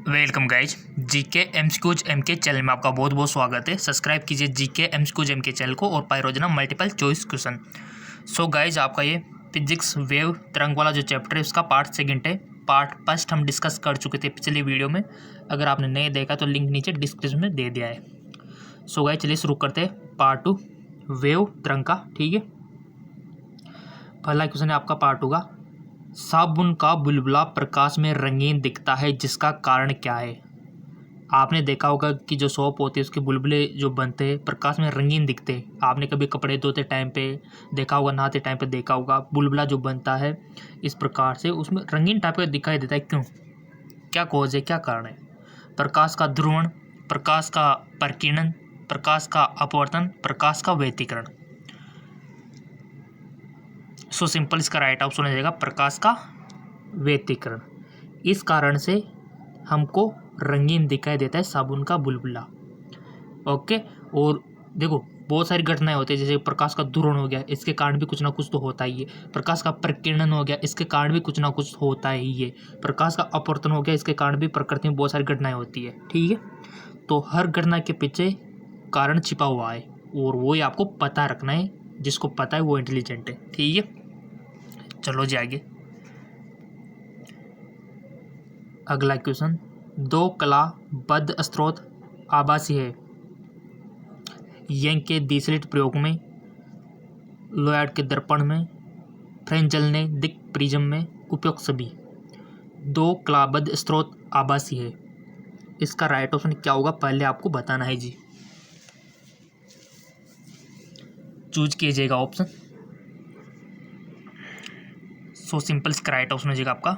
Welcome guys, GK MCQs MK channel में आपका बहुत बहुत स्वागत है। सब्सक्राइब कीजिए जीके एमसीक्यूज एमके चैनल को और पाए रोजाना multiple choice question. So guys, आपका ये फिजिक्स वेव तरंग वाला जो चैप्टर है उसका पार्ट सेकंड है। पार्ट फर्स्ट हम डिस्कस कर चुके थे पिछली वीडियो में। अगर आपने नहीं देखा तो लिंक नीचे डिस्क्रिप्शन में दे दिया है। सो गाइज, चलिए शुरू करते हैं पार्ट 2 वेव तरंग का। ठीक है, पहला क्वेश्चन है आपका पार्ट 2 का। साबुन का बुलबुला प्रकाश में रंगीन दिखता है, जिसका कारण क्या है? आपने देखा होगा कि जो सोप होती है उसके बुलबुले जो बनते हैं प्रकाश में रंगीन दिखते हैं। आपने कभी कपड़े धोते टाइम पे देखा होगा, नहाते टाइम पे देखा होगा, बुलबुला जो बनता है इस प्रकार से उसमें रंगीन टाइप का दिखाई देता है। क्यों? क्या कॉज है, क्या कारण है? प्रकाश का ध्रुवण, प्रकाश का प्रकीर्णन, प्रकाश का अपवर्तन, प्रकाश का व्यतिकरण। सो सिंपल, इसका राइट ऑप्शन हो जाएगा प्रकाश का व्यतिकरण। इस कारण से हमको रंगीन दिखाई देता है साबुन का बुलबुला। ओके, और देखो बहुत सारी घटनाएं होती है, जैसे प्रकाश का ध्रुवण हो गया, इसके कारण भी कुछ ना कुछ तो होता ही है। प्रकाश का प्रकीर्णन हो गया, इसके कारण भी कुछ ना कुछ होता ही है। प्रकाश का अपवर्तन हो गया, इसके कारण भी प्रकृति में बहुत सारी घटनाएं होती है। ठीक है, तो हर घटना के पीछे कारण छिपा हुआ है और वो ही आपको पता रखना है। जिसको पता है वो इंटेलिजेंट है। ठीक है, चलो जी आगे। अगला क्वेश्चन, दो कलाबद्ध स्रोत आभासी है। यंग के दिसलिट प्रयोग में, लोयड के दर्पण में, फ्रेंजल ने दिक प्रिज्म में, उपयुक्त सभी। दो कलाबद्ध स्रोत आभासी है, इसका राइट ऑप्शन क्या होगा पहले आपको बताना है जी। चूज कीजिएगा ऑप्शन। सो सिंपल, इसका राइट ऑप्शन हो जाएगा आपका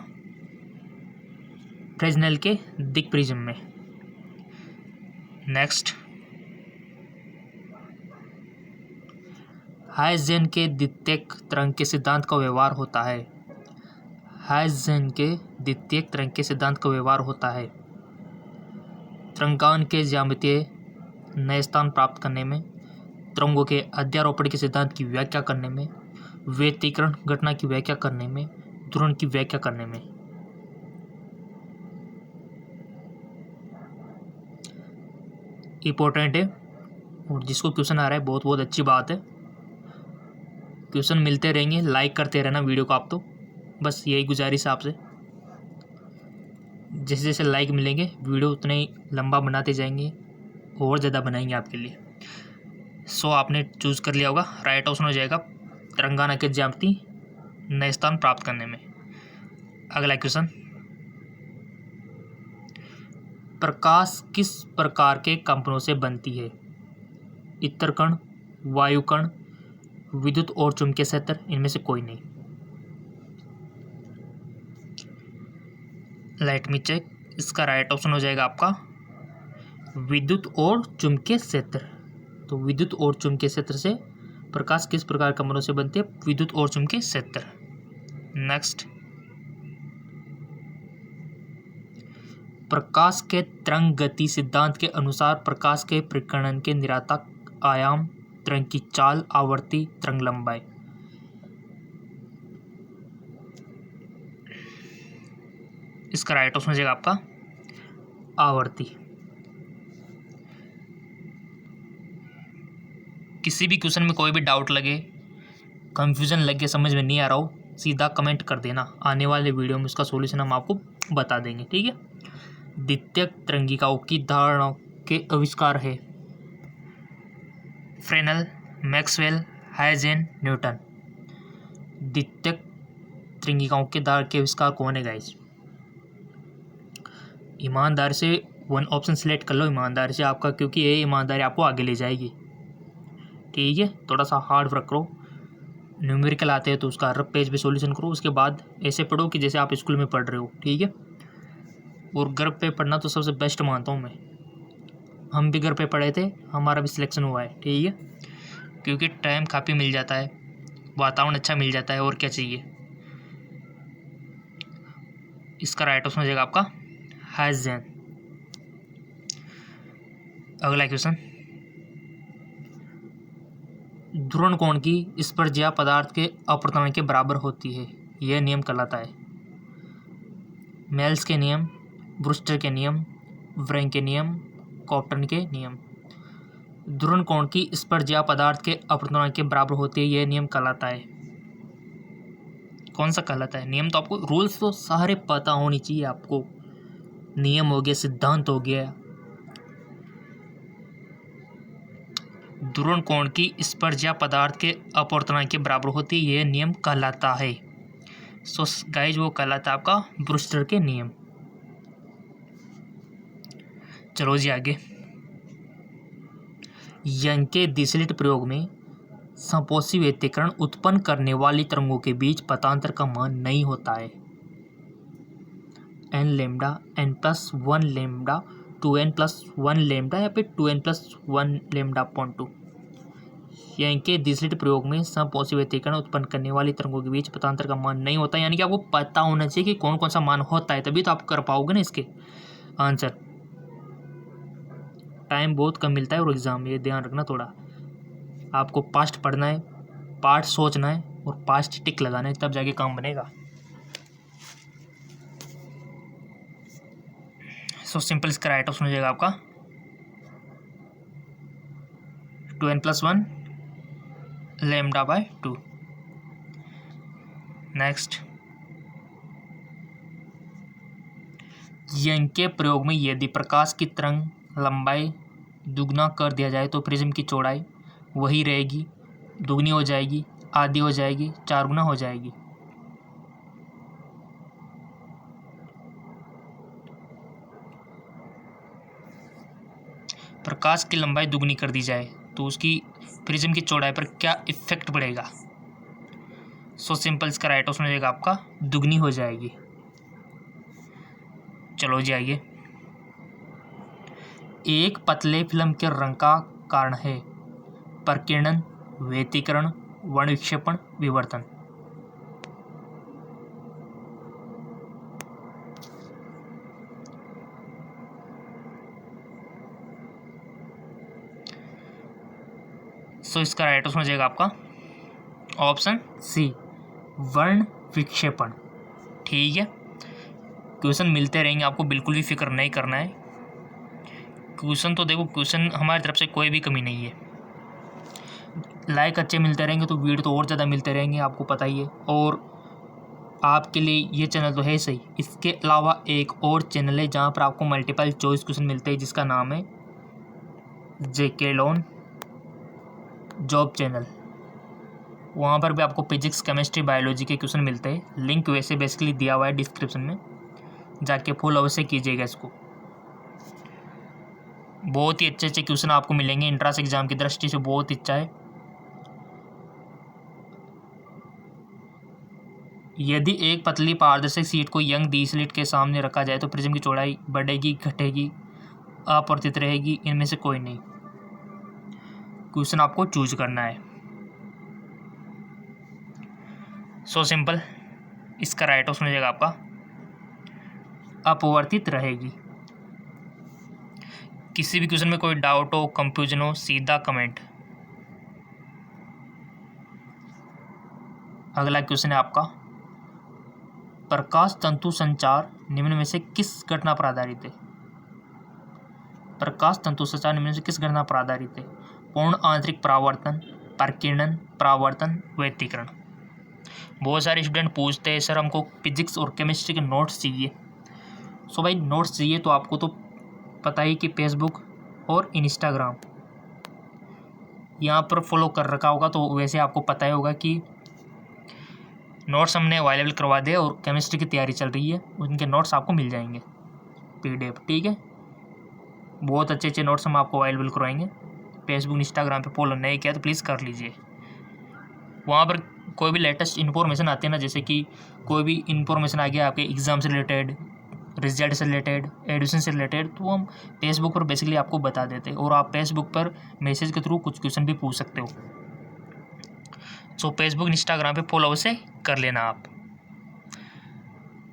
फ्रेंजल के दिक प्रिज्म में। नेक्स्ट, हाइजेन के द्वितीयक तरंग के सिद्धांत का व्यवहार होता है। हाइजेन के द्वितीयक तरंग के सिद्धांत का व्यवहार होता है तरंगान के ज्यामितीय नए स्थान प्राप्त करने में, तरंगों के अध्यारोपण के सिद्धांत की व्याख्या करने में, व्यतिकरण घटना की व्याख्या करने में, ध्रुवण की व्याख्या करने में। इंपॉर्टेंट है और जिसको क्वेश्चन आ रहा है बहुत बहुत अच्छी बात है। क्वेश्चन मिलते रहेंगे, लाइक करते रहना वीडियो को। आप तो बस यही गुजारिश है आपसे, जैसे जैसे लाइक मिलेंगे वीडियो उतने ही लंबा बनाते जाएंगे और ज़्यादा बनाएंगे आपके लिए। सो आपने चूज़ कर लिया होगा, राइट ऑप्शन हो जाएगा तरंगाना के ज्यामिति नए स्थान प्राप्त करने में। अगला क्वेश्चन, प्रकाश किस प्रकार के कंपनों से बनती है? इतर कण, वायु कण, विद्युत और चुंबकीय क्षेत्र, इनमें से कोई नहीं। लेट मी चेक, इसका राइट ऑप्शन हो जाएगा आपका विद्युत और चुंबकीय क्षेत्र। तो विद्युत और चुंबकीय क्षेत्र से प्रकाश किस प्रकार कंपनों से बनती है? विद्युत और चुंबकीय क्षेत्र। नेक्स्ट, प्रकाश के तरंग गति सिद्धांत के अनुसार प्रकाश के प्रकीर्णन के निरातक आयाम, तरंग की चाल, आवर्ती, तरंग लंबाई। इसका राइट ऑप्शन हो जाएगा आपका आवर्ती। किसी भी क्वेश्चन में कोई भी डाउट लगे, कंफ्यूजन लगे, समझ में नहीं आ रहा हो, सीधा कमेंट कर देना। आने वाले वीडियो में उसका सॉल्यूशन हम आपको बता देंगे। ठीक है, द्वितीयक तरंगिकाओं की धारणाओं के आविष्कार है फ्रेनेल, मैक्सवेल, हाइजेन, न्यूटन। द्वितीयक तरंगिकाओं के धार के आविष्कार कौन है गाइस? ईमानदार से वन ऑप्शन सेलेक्ट कर लो, ईमानदारी से आपका, क्योंकि ये ईमानदारी आपको आगे ले जाएगी। ठीक है, थोड़ा सा हार्ड वर्क करो। न्यूमेरिकल आते हैं तो उसका रफ पेज पे सॉल्यूशन करो, उसके बाद ऐसे पढ़ो कि जैसे आप स्कूल में पढ़ रहे हो। ठीक है, और घर पे पढ़ना तो सबसे बेस्ट मानता हूँ मैं। हम भी घर पे पढ़े थे, हमारा भी सिलेक्शन हुआ है। ठीक है, क्योंकि टाइम काफ़ी मिल जाता है, वातावरण अच्छा मिल जाता है, और क्या चाहिए। इसका राइट ऑप्शन हो जाएगा आपका हाइजेन। अगला क्वेश्चन, ध्रुवण कोण की स्पर्शा पदार्थ के अपवर्तन के बराबर होती है, यह नियम कहलाता है। मेल्स के नियम, ब्रूस्टर के नियम, व्रेंग के नियम, कॉप्टन के नियम। ध्रुवन कोण की स्पर्शा पदार्थ के अपवर्तनांक के बराबर होती है, यह नियम कहलाता है। कौन सा कहलाता है? नियम तो आपको, रूल्स तो सारे पता होनी चाहिए आपको। नियम हो गया, सिद्धांत हो गया। ध्रुवन कोण की स्पर्शा पदार्थ के अपवर्तनांक के बराबर होती है, यह नियम कहलाता है। सो गाइज वो कहलाता है आपका ब्रूस्टर के नियम। चलो जी आगे। यंग के दिसलिट प्रयोग में समपोषी व्यतिकरण उत्पन्न करने वाली तरंगों के बीच पथांतर का मान नहीं होता है। n lambda, n+1 lambda, 2n+1 lambda या फिर 2n+1 लेमडा अपॉन 2। यंग के दिसलिट प्रयोग में समपोषी व्यतिकरण उत्पन्न करने वाली तरंगों के बीच पथांतर का मान नहीं होता, यानी कि आपको पता होना चाहिए कि कौन कौन सा मान होता है, तभी तो आप कर पाओगे ना इसके आंसर। टाइम बहुत कम मिलता है और एग्जाम में, ये ध्यान रखना थोड़ा। आपको पास्ट पढ़ना है, पार्ट सोचना है और पास्ट टिक लगाना है, तब जाके काम बनेगा। सो सिंपल इसका राइट ऑप्शन हो जाएगा आपका 2n+1 lambda by 2। Next, young के प्रयोग में यदि प्रकाश की तरंग लंबाई दुगना कर दिया जाए तो प्रिज्म की चौड़ाई वही रहेगी, दुगनी हो जाएगी, आधी हो जाएगी, 4 गुना हो जाएगी। प्रकाश की लंबाई दुगनी कर दी जाए तो उसकी प्रिज्म की चौड़ाई पर क्या इफेक्ट पड़ेगा? सो सिंपल इसका राइट ऑप्शन हो जाएगा आपका दुगनी हो जाएगी। चलो जी आइए। एक पतले फिल्म के रंग का कारण है प्रकीर्णन, व्यतिकरण, वर्णविक्षेपण, विवर्तन। सो इसका राइट ऑप्शन हो जाएगा आपका ऑप्शन सी, वर्ण विक्षेपण। ठीक है, क्वेश्चन मिलते रहेंगे आपको, बिल्कुल भी फिक्र नहीं करना है। क्वेश्चन तो देखो, क्वेश्चन हमारी तरफ से कोई भी कमी नहीं है। लाइक अच्छे मिलते रहेंगे तो वीडियो तो और ज़्यादा मिलते रहेंगे, आपको पता ही है। और आपके लिए ये चैनल तो है सही, इसके अलावा एक और चैनल है जहाँ पर आपको मल्टीपल चॉइस क्वेश्चन मिलते हैं, जिसका नाम है JK लोन जॉब चैनल। वहाँ पर भी आपको फिजिक्स, केमिस्ट्री, बायोलॉजी के क्वेश्चन मिलते हैं। लिंक वैसे बेसिकली दिया हुआ है डिस्क्रिप्शन में, जाके फुल अवश्य कीजिएगा इसको। बहुत ही अच्छे अच्छे क्वेश्चन आपको मिलेंगे, इंट्रांस एग्जाम की दृष्टि से बहुत अच्छा है। यदि एक पतली पारदर्शक शीट को यंग दिसलिट के सामने रखा जाए तो प्रिज्म की चौड़ाई बढ़ेगी, घटेगी, अपरिवर्तित रहेगी, इनमें से कोई नहीं। क्वेश्चन आपको चूज करना है। सो सिंपल, इसका राइट ऑप्शन हो जाएगा आपका अपवर्तित रहेगी। किसी भी क्वेश्चन में कोई डाउट हो, कंफ्यूजन हो, सीधा कमेंट। अगला क्वेश्चन है आपका, प्रकाश तंतु संचार निम्न में से किस घटना पर आधारित है? प्रकाश तंतु संचार निम्न में से किस घटना पर आधारित है? पूर्ण आंतरिक परावर्तन, प्रकीर्णन, परावर्तन, व्यतिकरण। बहुत सारे स्टूडेंट पूछते हैं सर हमको फिजिक्स और केमिस्ट्री के नोट्स चाहिए। सो भाई नोट्स चाहिए तो आपको तो पता ही कि फेसबुक और इंस्टाग्राम यहाँ पर फॉलो कर रखा होगा, तो वैसे आपको पता ही होगा कि नोट्स हमने अवेलेबल करवा दिए और केमिस्ट्री की तैयारी चल रही है, उनके नोट्स आपको मिल जाएंगे PDF। ठीक है, बहुत अच्छे अच्छे नोट्स हम आपको अवेलेबल करवाएंगे। फेसबुक इंस्टाग्राम पे फॉलो नहीं किया तो प्लीज़ कर लीजिए। वहाँ पर कोई भी लेटेस्ट इन्फॉर्मेशन आती है ना, जैसे कि कोई भी इन्फॉर्मेशन आ गया आपके एग्ज़ाम से रिलेटेड, रिजल्ट से रिलेटेड, एडमिशन से रिलेटेड, तो हम फेसबुक पर बेसिकली आपको बता देते हैं। और आप फेसबुक पर मैसेज के थ्रू कुछ क्वेश्चन भी पूछ सकते हो। सो फेसबुक इंस्टाग्राम पे फॉलो से कर लेना आप।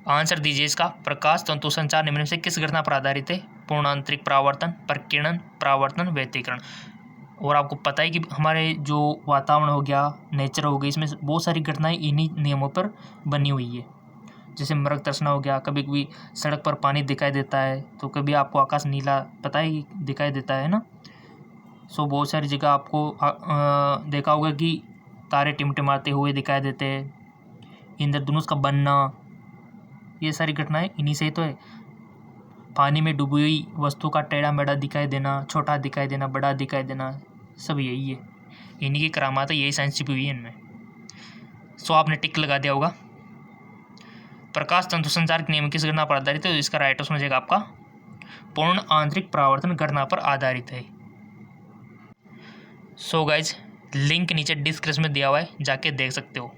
आंसर दीजिए इसका, प्रकाश तंतु संचार निम्न में से किस घटना पर आधारित है? पूर्ण आंतरिक परावर्तन, प्रकीर्णन, परावर्तन, व्यतिकरण। और आपको पता है कि हमारे जो वातावरण हो गया, नेचर हो गई, इसमें बहुत सारी घटनाएं इन्हीं नियमों पर बनी हुई है। जैसे मृग तृष्णा हो गया, कभी कभी सड़क पर पानी दिखाई देता है, तो कभी आपको आकाश नीला पता ही दिखाई देता है ना। सो बहुत सारी जगह आपको देखा होगा कि तारे टिमटिमाते हुए दिखाई देते हैं, इंद्रधनुष का बनना, ये सारी घटनाएं इन्हीं से ही तो है। पानी में डूबी हुई वस्तु का टेढ़ा मेढ़ा दिखाई देना, छोटा दिखाई देना, बड़ा दिखाई देना, सब यही है, इन्हीं की करामात है, यही साइंस छिपी हुई है इनमें। सो आपने टिक लगा दिया होगा। प्रकाश तंतु संचार के नियम किस घटना पर आधारित है? तो इसका राइट ऑप्शन हो जाएगा आपका पूर्ण आंतरिक परावर्तन घटना पर आधारित है। सो गाइज लिंक नीचे डिस्क्रिप्शन में दिया हुआ है, जाके देख सकते हो।